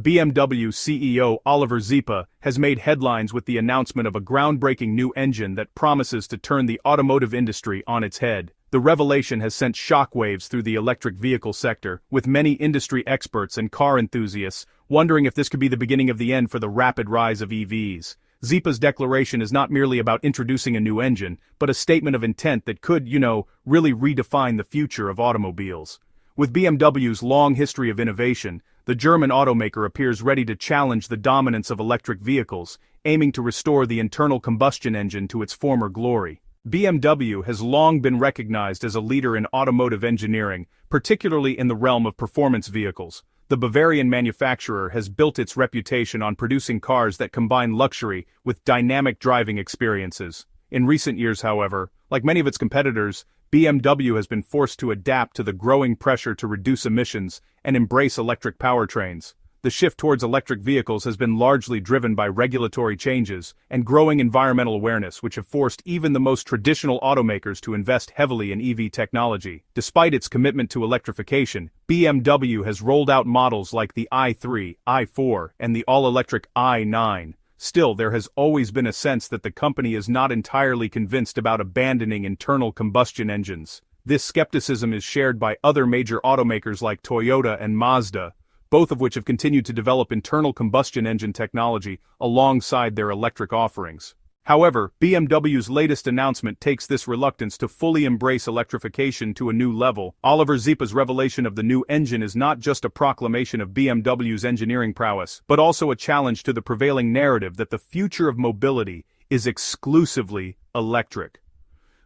BMW CEO Oliver Zipa has made headlines with the announcement of a groundbreaking new engine that promises to turn the automotive industry on its head. The revelation has sent shockwaves through the electric vehicle sector, with many industry experts and car enthusiasts wondering if this could be the beginning of the end for the rapid rise of EVs. Zipa's declaration is not merely about introducing a new engine, but a statement of intent that could, really redefine the future of automobiles. With BMW's long history of innovation, the German automaker appears ready to challenge the dominance of electric vehicles, aiming to restore the internal combustion engine to its former glory. BMW has long been recognized as a leader in automotive engineering, particularly in the realm of performance vehicles. The Bavarian manufacturer has built its reputation on producing cars that combine luxury with dynamic driving experiences. In recent years, however, like many of its competitors, BMW has been forced to adapt to the growing pressure to reduce emissions and embrace electric powertrains. The shift towards electric vehicles has been largely driven by regulatory changes and growing environmental awareness, which have forced even the most traditional automakers to invest heavily in EV technology. Despite its commitment to electrification, BMW has rolled out models like the i3, i4, and the all-electric i9. Still, there has always been a sense that the company is not entirely convinced about abandoning internal combustion engines. This skepticism is shared by other major automakers like Toyota and Mazda, both of which have continued to develop internal combustion engine technology alongside their electric offerings. However, BMW's latest announcement takes this reluctance to fully embrace electrification to a new level. Oliver Zipa's revelation of the new engine is not just a proclamation of BMW's engineering prowess, but also a challenge to the prevailing narrative that the future of mobility is exclusively electric.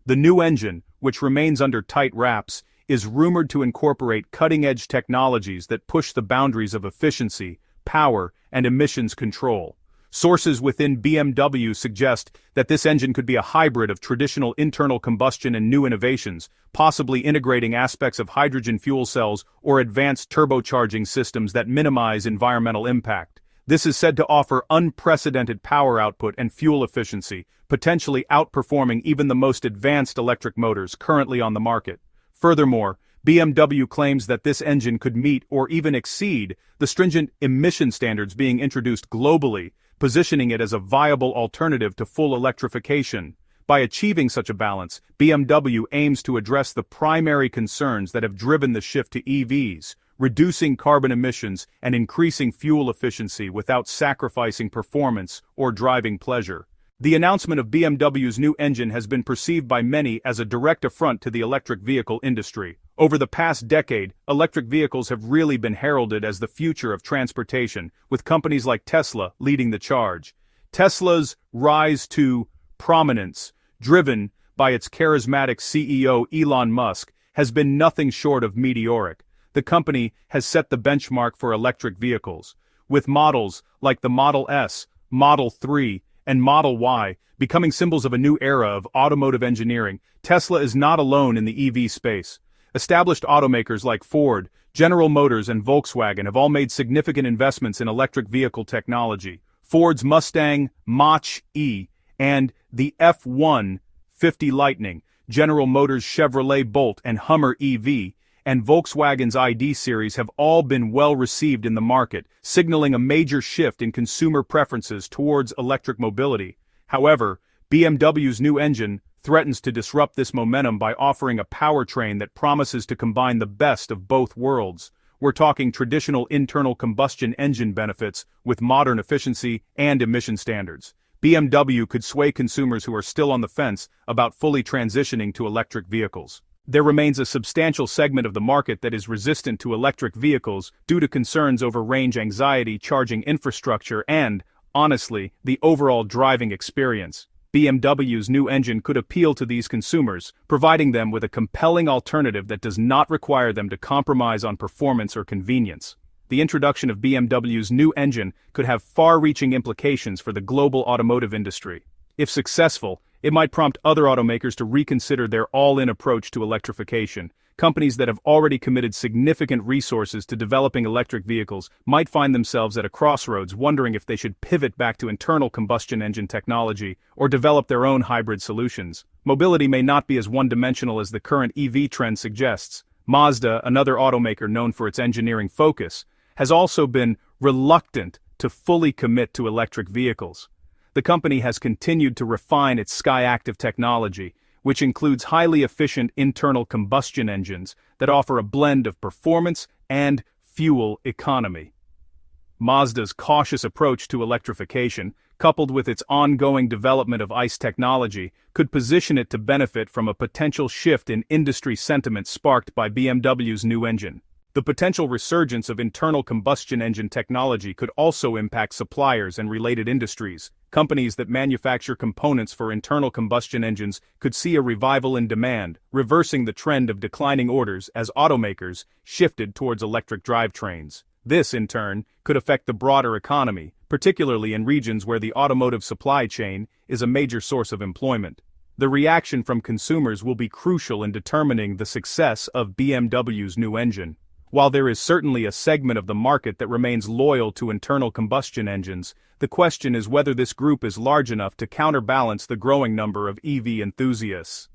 The new engine, which remains under tight wraps, is rumored to incorporate cutting-edge technologies that push the boundaries of efficiency, power, and emissions control. Sources within BMW suggest that this engine could be a hybrid of traditional internal combustion and new innovations, possibly integrating aspects of hydrogen fuel cells or advanced turbocharging systems that minimize environmental impact. This is said to offer unprecedented power output and fuel efficiency, potentially outperforming even the most advanced electric motors currently on the market. Furthermore, BMW claims that this engine could meet or even exceed the stringent emission standards being introduced globally, positioning it as a viable alternative to full electrification. By achieving such a balance, BMW aims to address the primary concerns that have driven the shift to EVs, reducing carbon emissions and increasing fuel efficiency without sacrificing performance or driving pleasure. The announcement of BMW's new engine has been perceived by many as a direct affront to the electric vehicle industry. Over the past decade, electric vehicles have really been heralded as the future of transportation, with companies like Tesla leading the charge. Tesla's rise to prominence, driven by its charismatic CEO Elon Musk, has been nothing short of meteoric. The company has set the benchmark for electric vehicles, with models like the Model S, Model 3, and Model Y becoming symbols of a new era of automotive engineering. Tesla is not alone in the EV space. Established automakers like Ford, General Motors, and Volkswagen have all made significant investments in electric vehicle technology. Ford's Mustang Mach-E and the F-150 Lightning, General Motors' Chevrolet Bolt and Hummer EV, and Volkswagen's ID series have all been well received in the market, signaling a major shift in consumer preferences towards electric mobility. However, BMW's new engine threatens to disrupt this momentum by offering a powertrain that promises to combine the best of both worlds. We're talking traditional internal combustion engine benefits with modern efficiency and emission standards. BMW could sway consumers who are still on the fence about fully transitioning to electric vehicles. There remains a substantial segment of the market that is resistant to electric vehicles due to concerns over range anxiety, charging infrastructure, and, honestly, the overall driving experience. BMW's new engine could appeal to these consumers, providing them with a compelling alternative that does not require them to compromise on performance or convenience. The introduction of BMW's new engine could have far-reaching implications for the global automotive industry. If successful, it might prompt other automakers to reconsider their all-in approach to electrification. Companies that have already committed significant resources to developing electric vehicles might find themselves at a crossroads, wondering if they should pivot back to internal combustion engine technology or develop their own hybrid solutions. Mobility may not be as one-dimensional as the current EV trend suggests. Mazda, another automaker known for its engineering focus, has also been reluctant to fully commit to electric vehicles. The company has continued to refine its Skyactiv technology, which includes highly efficient internal combustion engines that offer a blend of performance and fuel economy. Mazda's cautious approach to electrification, coupled with its ongoing development of ICE technology, could position it to benefit from a potential shift in industry sentiment sparked by BMW's new engine. The potential resurgence of internal combustion engine technology could also impact suppliers and related industries. Companies that manufacture components for internal combustion engines could see a revival in demand, reversing the trend of declining orders as automakers shifted towards electric drivetrains. This, in turn, could affect the broader economy, particularly in regions where the automotive supply chain is a major source of employment. The reaction from consumers will be crucial in determining the success of BMW's new engine. While there is certainly a segment of the market that remains loyal to internal combustion engines, the question is whether this group is large enough to counterbalance the growing number of EV enthusiasts.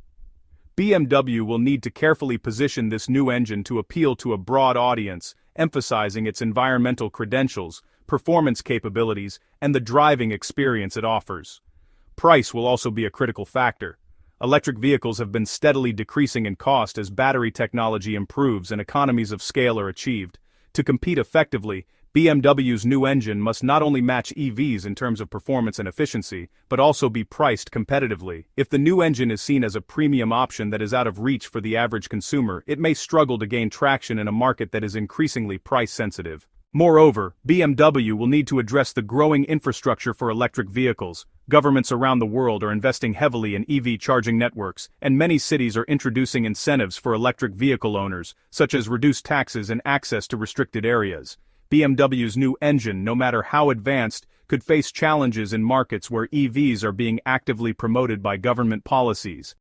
BMW will need to carefully position this new engine to appeal to a broad audience, emphasizing its environmental credentials, performance capabilities, and the driving experience it offers. Price will also be a critical factor. Electric vehicles have been steadily decreasing in cost as battery technology improves and economies of scale are achieved. To compete effectively, BMW's new engine must not only match EVs in terms of performance and efficiency, but also be priced competitively. If the new engine is seen as a premium option that is out of reach for the average consumer, it may struggle to gain traction in a market that is increasingly price-sensitive. Moreover, BMW will need to address the growing infrastructure for electric vehicles. Governments around the world are investing heavily in EV charging networks, and many cities are introducing incentives for electric vehicle owners, such as reduced taxes and access to restricted areas. BMW's new engine, no matter how advanced, could face challenges in markets where EVs are being actively promoted by government policies.